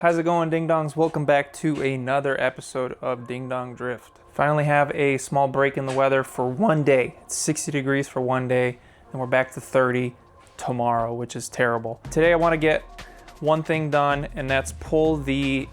How's it going, Ding Dongs? Welcome back to another episode of Ding Dong Drift. Finally have a small break in the weather for one day. It's 60 degrees for one day, and we're back to 30 tomorrow, which is terrible. Today I want to get one thing done, and that's pull the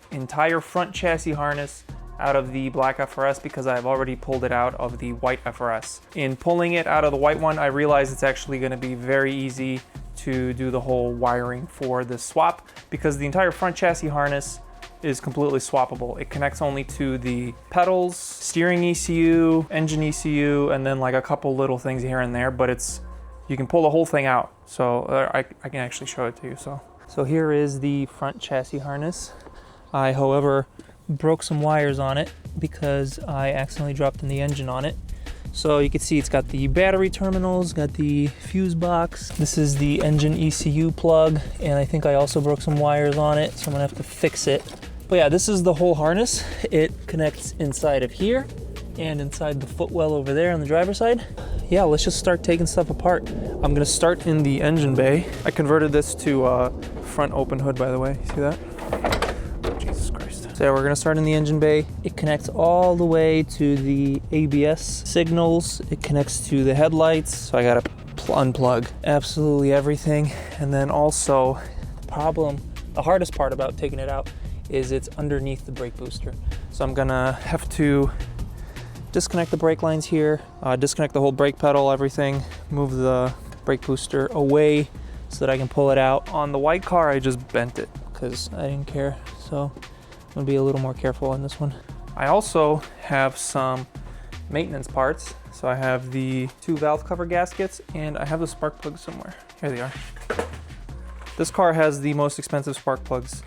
entire front chassis harness out of the black FRS because I've already pulled it out of the white FRS. In pulling it out of the white one, I realized it's actually going to be very easy to do the whole wiring for the swap because the entire front chassis harness is completely swappable. It connects only to the pedals, steering ECU, engine ECU, and then like a couple little things here and there, but you can pull the whole thing out. So I can actually show it to you. So here is the front chassis harness. I, however, broke some wires on it because I accidentally dropped in the engine on it. So you can see it's got the battery terminals, got the fuse box. This is the engine ECU plug, and I think I also broke some wires on it, so I'm gonna have to fix it. But yeah, this is the whole harness. It connects inside of here and inside the footwell over there on the driver's side. Yeah, let's just start taking stuff apart. I'm gonna start in the engine bay. I converted this to front open hood, by the way. See that? So yeah, we're gonna start in the engine bay. It connects all the way to the ABS signals. It connects to the headlights. So I gotta unplug absolutely everything. And then also, the hardest part about taking it out is it's underneath the brake booster. So I'm gonna have to disconnect the brake lines here, disconnect the whole brake pedal, everything, move the brake booster away so that I can pull it out. On the white car, I just bent it because I didn't care. So I'm gonna be a little more careful on this one. I also have some maintenance parts. So I have the 2 valve cover gaskets and I have the spark plugs somewhere. Here they are. This car has the most expensive spark plugs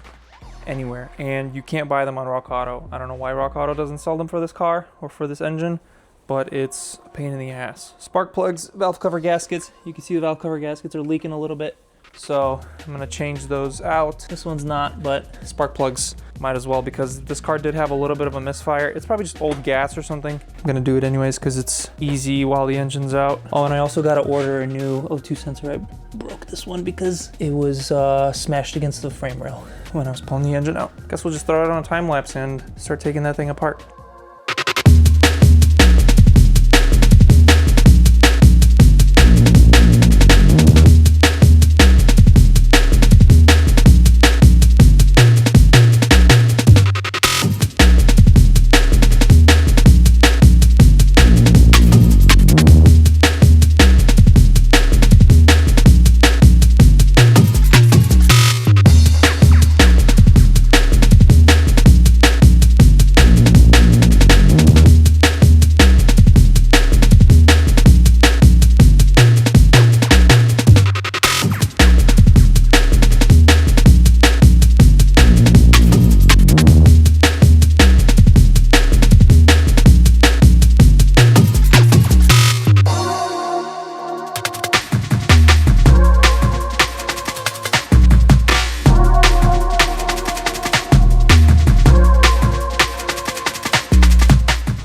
anywhere and you can't buy them on Rock Auto. I don't know why Rock Auto doesn't sell them for this car or for this engine, but it's a pain in the ass. Spark plugs, valve cover gaskets. You can see the valve cover gaskets are leaking a little bit. So I'm gonna change those out. This one's not, but spark plugs might as well because this car did have a little bit of a misfire. It's probably just old gas or something. I'm gonna do it anyways because it's easy while the engine's out. Oh, and I also gotta order a new O2 sensor. I broke this one because it was smashed against the frame rail when I was pulling the engine out. Guess we'll just throw it on a time lapse and start taking that thing apart.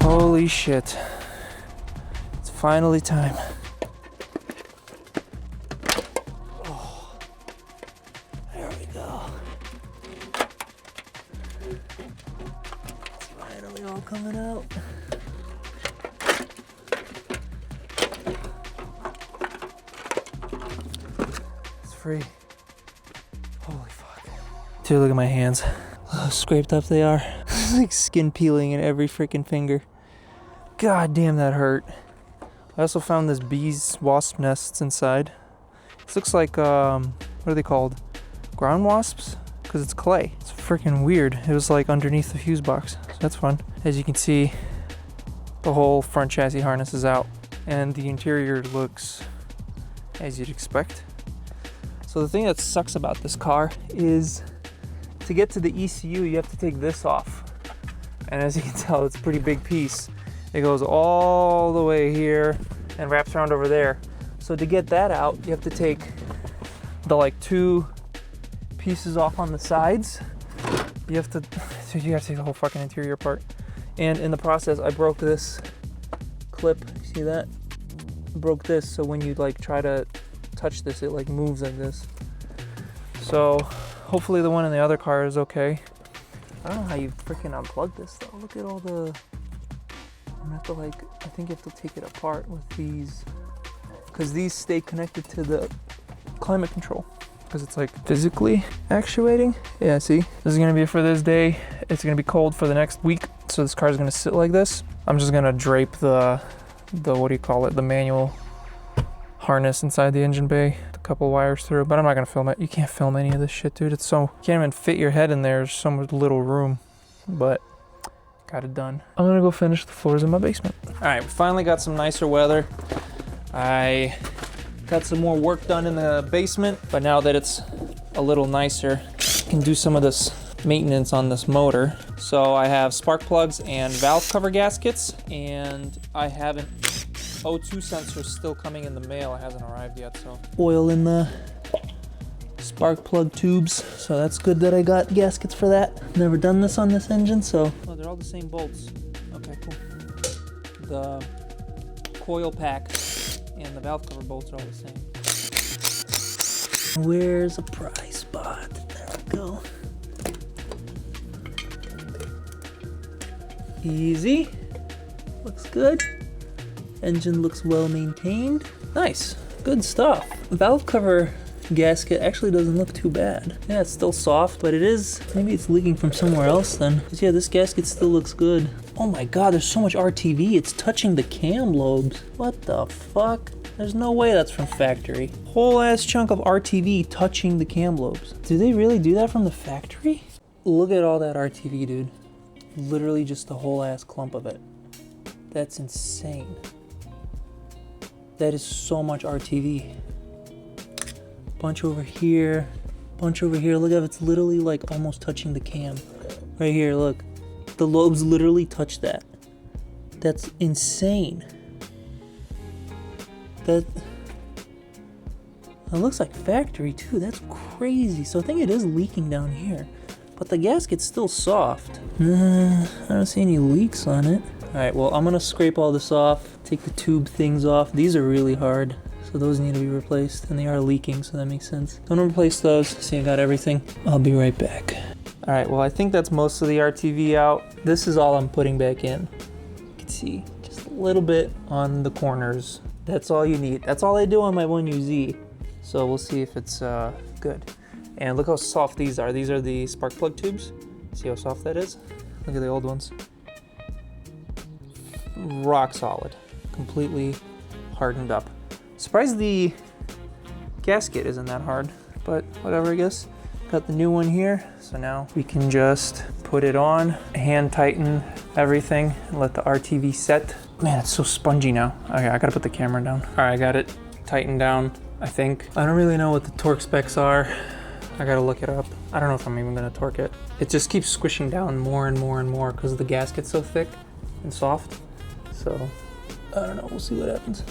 Holy shit. It's finally time. Oh, there we go. It's finally all coming out. It's free. Holy fuck. Dude, look at my hands. How scraped up they are. It's like skin peeling in every freaking finger. God damn, that hurt. I also found this bees wasp nests inside. This looks like, what are they called? Ground wasps? Because it's clay. It's freaking weird. It was like underneath the fuse box. So that's fun. As you can see, the whole front chassis harness is out. And the interior looks as you'd expect. So the thing that sucks about this car is to get to the ECU, you have to take this off. And as you can tell, it's a pretty big piece. It goes all the way here and wraps around over there. So to get that out, you have to take the 2 pieces off on the sides. You have to take the whole fucking interior apart. And in the process, I broke this clip. See that? Broke this, so when you try to touch this, it moves like this. So Hopefully the one in the other car is okay. I don't know how you freaking unplug this though. Look at all the, I'm gonna have to like, I think you have to take it apart with these, because these stay connected to the climate control, because it's like physically actuating. Yeah, see, this is gonna be for this day. It's gonna be cold for the next week, so this car is gonna sit like this. I'm just gonna drape the what do you call it, the manual harness inside the engine bay, a couple wires through, but I'm not gonna film it. You can't film any of this shit, dude. It's so, you can't even fit your head in there. There's so much little room, but got it done. I'm gonna go finish the floors in my basement. All right, we finally got some nicer weather. I got some more work done in the basement, but now that it's a little nicer, I can do some of this maintenance on this motor. So I have spark plugs and valve cover gaskets, and I haven't, O2 sensor still coming in the mail. It hasn't arrived yet, so. Oil in the spark plug tubes, so that's good that I got gaskets for that. Never done this on this engine, so. Oh, they're all the same bolts. Okay, cool. The coil pack and the valve cover bolts are all the same. Where's a prize spot? There we go. Easy. Looks good. Engine looks well maintained. Nice. Good stuff. Valve cover gasket actually doesn't look too bad. Yeah, it's still soft, but it is, maybe it's leaking from somewhere else then. But yeah, this gasket still looks good. Oh my god, there's so much RTV. It's touching the cam lobes. What the fuck? There's no way that's from factory. Whole ass chunk of RTV touching the cam lobes. Do they really do that from the factory? Look at all that RTV, dude. Literally just a whole ass clump of it. That's insane. That is so much RTV. Bunch over here, bunch over here. Look at it, it's literally like almost touching the cam. Right here, look. The lobes literally touch that. That's insane. That looks like factory too. That's crazy. So I think it is leaking down here. But the gasket's still soft. I don't see any leaks on it. Alright, well, I'm gonna scrape all this off, take the tube things off. These are really hard, so those need to be replaced, and they are leaking, so that makes sense. I'm gonna replace those. See, I got everything. I'll be right back. Alright, well, I think that's most of the RTV out. This is all I'm putting back in. You can see just a little bit on the corners. That's all you need. That's all I do on my 1UZ. So we'll see if it's good. And look how soft these are. These are the spark plug tubes. See how soft that is? Look at the old ones. Rock solid. Completely hardened up. Surprised the gasket isn't that hard, but whatever, I guess. Got the new one here, so now we can just put it on, hand tighten everything, and let the RTV set. Man, it's so spongy now. Okay, I gotta put the camera down. All right, I got it tightened down, I think. I don't really know what the torque specs are. I gotta look it up. I don't know if I'm even gonna torque it. It just keeps squishing down more and more and more because the gasket's so thick and soft. So, I don't know, we'll see what happens.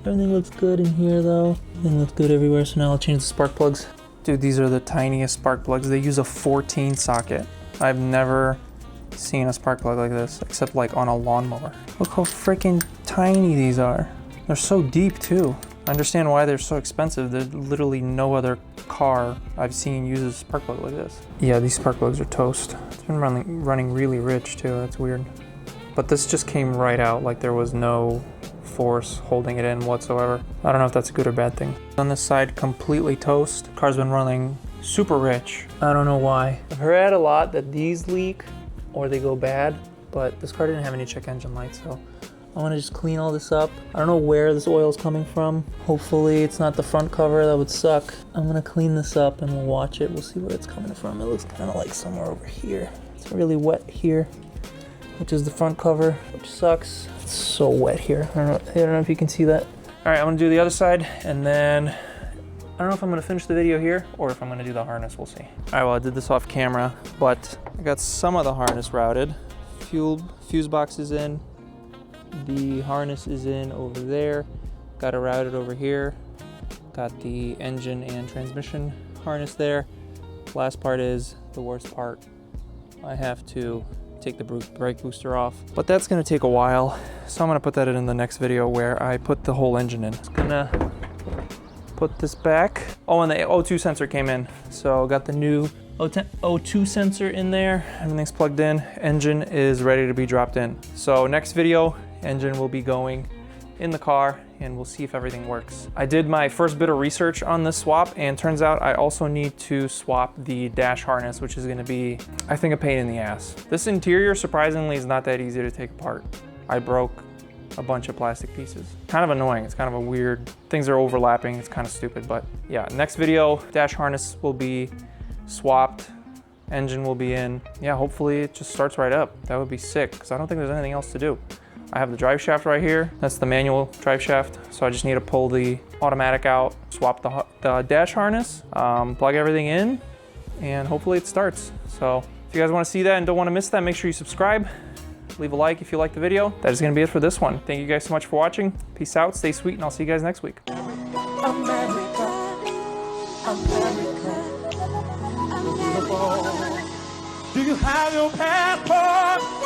Everything looks good in here though. Everything looks good everywhere, so now I'll change the spark plugs. Dude, these are the tiniest spark plugs. They use a 14 socket. I've never seen a spark plug like this, except like on a lawnmower. Look how freaking tiny these are. They're so deep too. I understand why they're so expensive. There's literally no other car I've seen use a spark plug like this. Yeah, these spark plugs are toast. It's been running really rich too, that's weird. But this just came right out, like there was no force holding it in whatsoever. I don't know if that's a good or bad thing. On this side, completely toast. Car's been running super rich. I don't know why. I've heard a lot that these leak or they go bad, but this car didn't have any check engine lights, so I want to just clean all this up. I don't know where this oil is coming from. Hopefully it's not the front cover, that would suck. I'm gonna clean this up and we'll watch it. We'll see where it's coming from. It looks kind of like somewhere over here. It's really wet here, which is the front cover, which sucks. It's so wet here. I don't know if you can see that. All right, I'm gonna do the other side, and then I don't know if I'm gonna finish the video here or if I'm gonna do the harness, we'll see. All right, well, I did this off camera, but I got some of the harness routed. Fuse box is in, the harness is in over there. Got it routed over here. Got the engine and transmission harness there. Last part is the worst part. I have to take the brake booster off, but that's gonna take a while, so I'm gonna put that in the next video where I put the whole engine in. Just gonna put this back. Oh, and the O2 sensor came in, so got the new O2 sensor in there. Everything's plugged in. Engine is ready to be dropped in. So next video, engine will be going in the car and we'll see if everything works. I did my first bit of research on this swap and turns out I also need to swap the dash harness, which is gonna be, I think, a pain in the ass. This interior surprisingly is not that easy to take apart. I broke a bunch of plastic pieces. Kind of annoying, it's kind of a weird, things are overlapping, it's kind of stupid, but yeah, next video, dash harness will be swapped, engine will be in. Yeah, hopefully it just starts right up. That would be sick, because I don't think there's anything else to do. I have the drive shaft right here. That's the manual drive shaft. So I just need to pull the automatic out, swap the dash harness, plug everything in, and hopefully it starts. So if you guys want to see that and don't want to miss that, make sure you subscribe. Leave a like if you like the video. That is going to be it for this one. Thank you guys so much for watching. Peace out, stay sweet, and I'll see you guys next week. America, America. Do you have your passport?